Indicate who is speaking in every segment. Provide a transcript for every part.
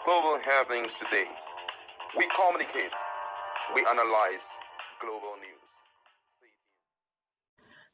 Speaker 1: Global happenings today. We communicate, we analyze global news.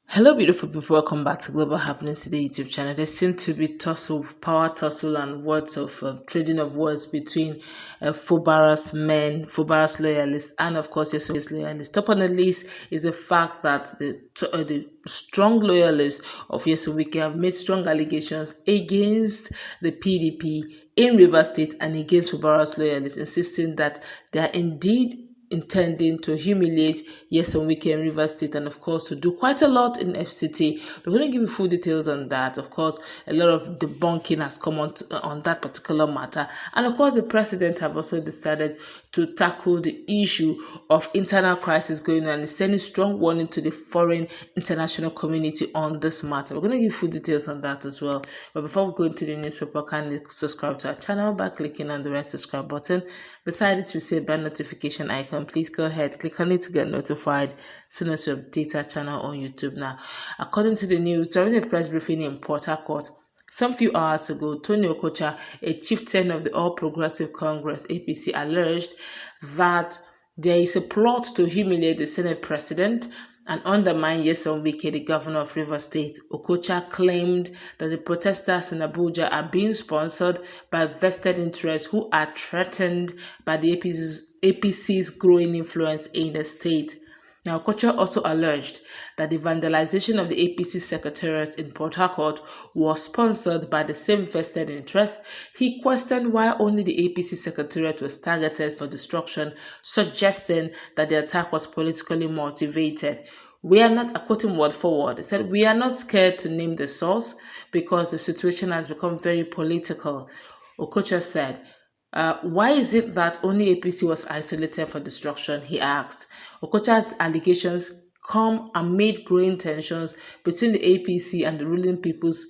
Speaker 2: Hello, beautiful people. Welcome back to Global Happenings Today YouTube channel. There seems to be power tussle, and words of trading of words between Fubara's men, Fubara's loyalists, and of course Nyesom loyalists. Top on the list is the fact that the strong loyalists of Nyesom have made strong allegations against the PDP in Rivers State and against Fubara's loyalists, insisting that they are indeed intending to humiliate Nyesom in Rivers State, and of course to do quite a lot in FCT. We're going to give you full details on that. Of course, a lot of debunking has come on that particular matter, and of course the president have also decided to tackle the issue of internal crisis going on and is sending strong warning to the foreign international community on this matter. We're going to give full details on that as well. But before we go into the newspaper, kindly subscribe to our channel by clicking on the red subscribe button. Beside it, you see a bell notification icon. Please go ahead, click on it to get notified as soon as we update our channel on YouTube. Now, according to the news, during a press briefing in Port Harcourt some few hours ago, Tony Okocha, a chieftain of the All Progressive Congress (APC), alleged that there is a plot to humiliate the Senate president and undermine Nyesom, the governor of Rivers State. Okocha claimed that the protesters in Abuja are being sponsored by vested interests who are threatened by the APC's growing influence in the state. Now, Okocha also alleged that the vandalization of the APC secretariat in Port Harcourt was sponsored by the same vested interest. He questioned why only the APC secretariat was targeted for destruction, suggesting that the attack was politically motivated. We are not, quoting word for word, he said, "We are not scared to name the source because the situation has become very political." Okocha said, why is it that only APC was isolated for destruction? He asked. Okocha's allegations come amid growing tensions between the APC and the ruling People's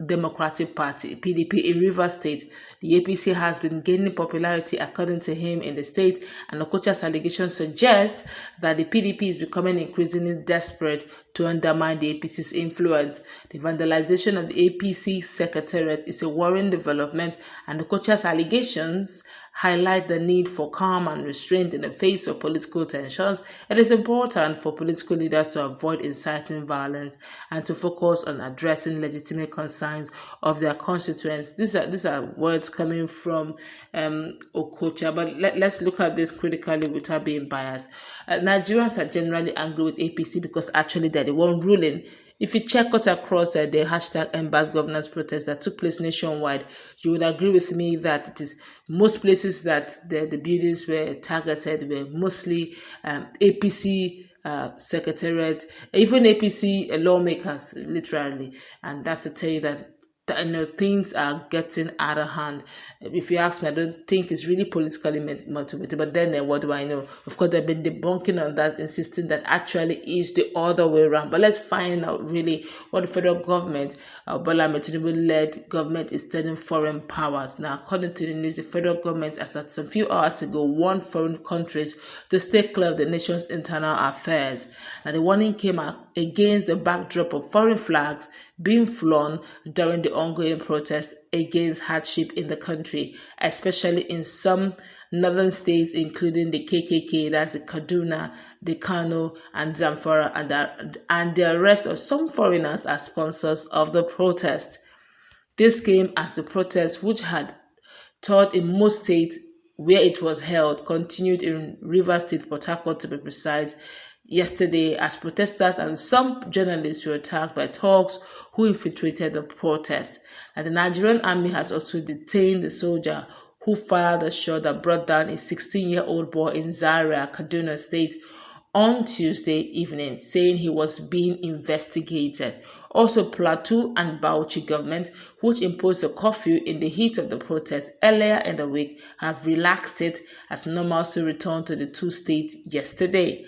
Speaker 2: Democratic Party, PDP, in Rivers State. The APC has been gaining popularity, according to him, in the state, and Okocha's allegations suggest that the PDP is becoming increasingly desperate to undermine the APC's influence. The vandalization of the APC secretariat is a worrying development, and Okocha's allegations highlight the need for calm and restraint in the face of political tensions. It is important for political leaders to avoid inciting violence and to focus on addressing legitimate concerns of their constituents. These are words coming from Okocha, but let's look at this critically without being biased. Nigerians are generally angry with APC because actually they're the one ruling. If you check out across the hashtag #bad governance protest that took place nationwide, you would agree with me that it is most places that the buildings were targeted were mostly APC secretariat, even APC lawmakers, literally. And that's to tell you that things are getting out of hand. If you ask me, I don't think it's really politically motivated, but then what do I know? Of course, they've been debunking on that, insisting that actually is the other way around. But let's find out really what the federal government, Bola Tinubu-led government, is telling foreign powers. Now, according to the news, the federal government, as at some few hours ago, warned foreign countries to stay clear of the nation's internal affairs. Now, the warning came against the backdrop of foreign flags being flown during the ongoing protest against hardship in the country, especially in some northern states, including the KKK, that's the Kaduna, the Kano, and Zamfara, and the arrest of some foreigners as sponsors of the protest. This came as the protest, which had toured in most states where it was held, continued in Rivers State, Port Harcourt to be precise, yesterday, as protesters and some journalists were attacked by thugs who infiltrated the protest. And the Nigerian army has also detained the soldier who fired the shot that brought down a 16-year-old boy in Zaria, Kaduna State, on Tuesday evening, saying he was being investigated. Also, Plateau and Bauchi government, which imposed a curfew in the heat of the protest earlier in the week, have relaxed it as normalcy returned to the two states yesterday.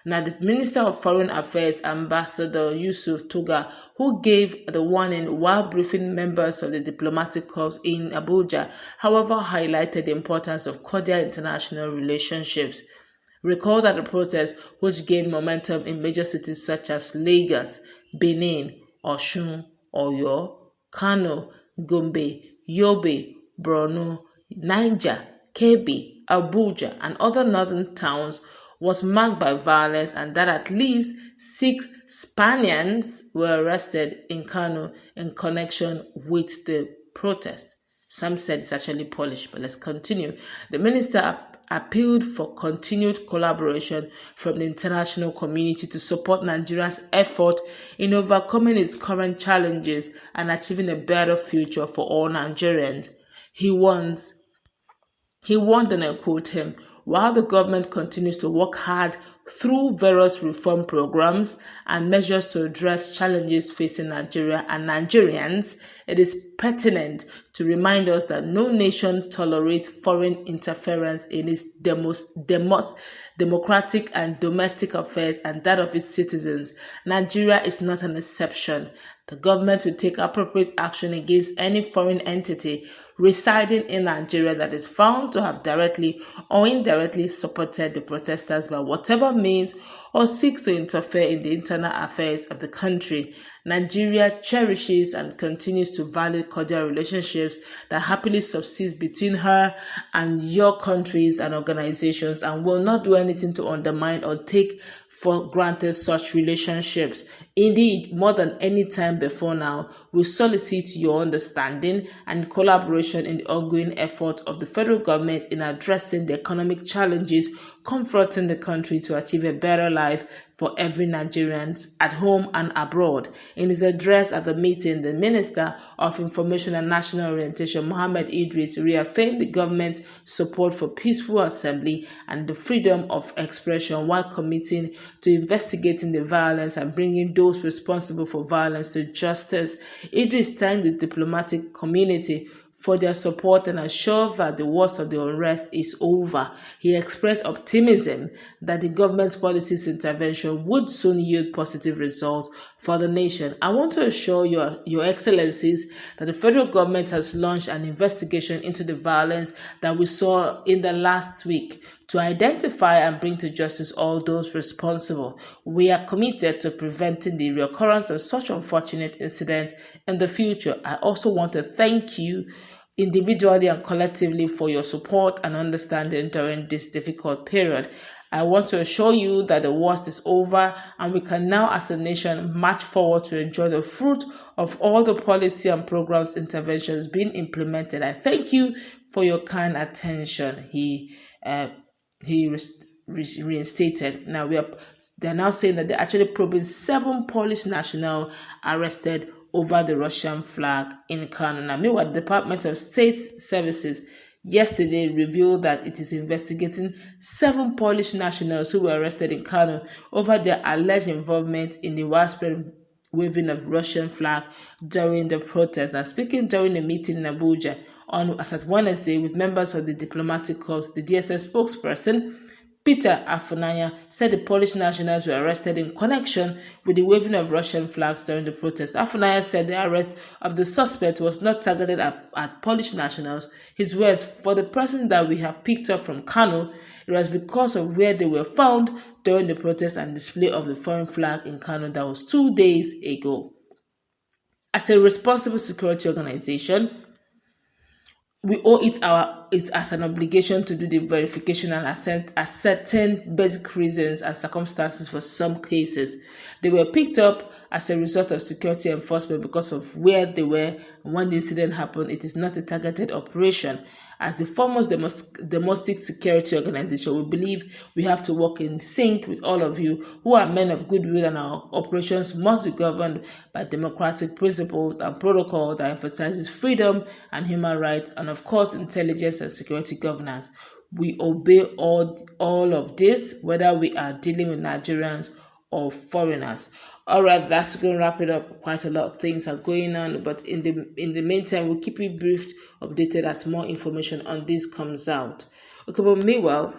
Speaker 2: Now, the Minister of Foreign Affairs, Ambassador Yusuf Tuga, who gave the warning while briefing members of the diplomatic corps in Abuja, however, highlighted the importance of cordial international relationships. Recall that the protest, which gained momentum in major cities such as Lagos, Benin, Osun, Oyo, Kano, Gombe, Yobe, Borno, Niger, Kebbi, Abuja, and other northern towns was marked by violence, and that at least 6 Spaniards were arrested in Kano in connection with the protest. Some said it's actually Polish, but let's continue. The minister appealed for continued collaboration from the international community to support Nigeria's effort in overcoming its current challenges and achieving a better future for all Nigerians. He warned, and I quote him, while the government continues to work hard through various reform programs and measures to address challenges facing Nigeria and Nigerians, it is pertinent to remind us that no nation tolerates foreign interference in its democratic and domestic affairs and that of its citizens. Nigeria is not an exception. The government will take appropriate action against any foreign entity residing in Nigeria that is found to have directly or indirectly supported the protesters by whatever means or seeks to interfere in the internal affairs of the country. Nigeria cherishes and continues to value cordial relationships that happily subsist between her and your countries and organizations, and will not do anything to undermine or take for granted such relationships. Indeed, more than any time before now, we solicit your understanding and collaboration in the ongoing effort of the federal government in addressing the economic challenges confronting the country to achieve a better life for every Nigerian at home and abroad. In his address at the meeting, the Minister of Information and National Orientation, Mohammed Idris, reaffirmed the government's support for peaceful assembly and the freedom of expression while committing to investigating the violence and bringing those responsible for violence to justice. Idris thanked the diplomatic community for their support and assured that the worst of the unrest is over. He expressed optimism that the government's policies intervention would soon yield positive results for the nation. I want to assure your excellencies that the federal government has launched an investigation into the violence that we saw in the last week to identify and bring to justice all those responsible. We are committed to preventing the reoccurrence of such unfortunate incidents in the future. I also want to thank you individually and collectively for your support and understanding during this difficult period. I want to assure you that the worst is over and we can now as a nation march forward to enjoy the fruit of all the policy and programs interventions being implemented. I thank you for your kind attention. He reinstated. Now they're now saying that they're actually probing 7 Polish nationals arrested over the Russian flag in Kano. Now, meanwhile, the Department of State Services yesterday revealed that it is investigating 7 Polish nationals who were arrested in Kano over their alleged involvement in the widespread waving of Russian flag during the protest. Now, speaking during a meeting in Abuja as at Wednesday with members of the diplomatic corps, the DSS spokesperson Peter Afunanya said the Polish nationals were arrested in connection with the waving of Russian flags during the protest. Afunanya said the arrest of the suspect was not targeted at Polish nationals. His words, for the person that we have picked up from Kano, it was because of where they were found during the protest and display of the foreign flag in Kano that was 2 days ago. As a responsible security organization, we owe it as an obligation to do the verification and ascertain basic reasons and circumstances for some cases. They were picked up as a result of security enforcement because of where they were and when the incident happened. It is not a targeted operation. As the foremost domestic security organization, we believe we have to work in sync with all of you who are men of goodwill, and our operations must be governed by democratic principles and protocol that emphasizes freedom and human rights, and of course intelligence and security governance. We obey all of this, whether we are dealing with Nigerians or foreigners. All right, that's going to wrap it up. Quite a lot of things are going on, but in the meantime, we'll keep you briefed, updated as more information on this comes out. Okay, but meanwhile,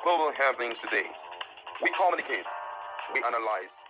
Speaker 1: global happenings today. We communicate, we analyze,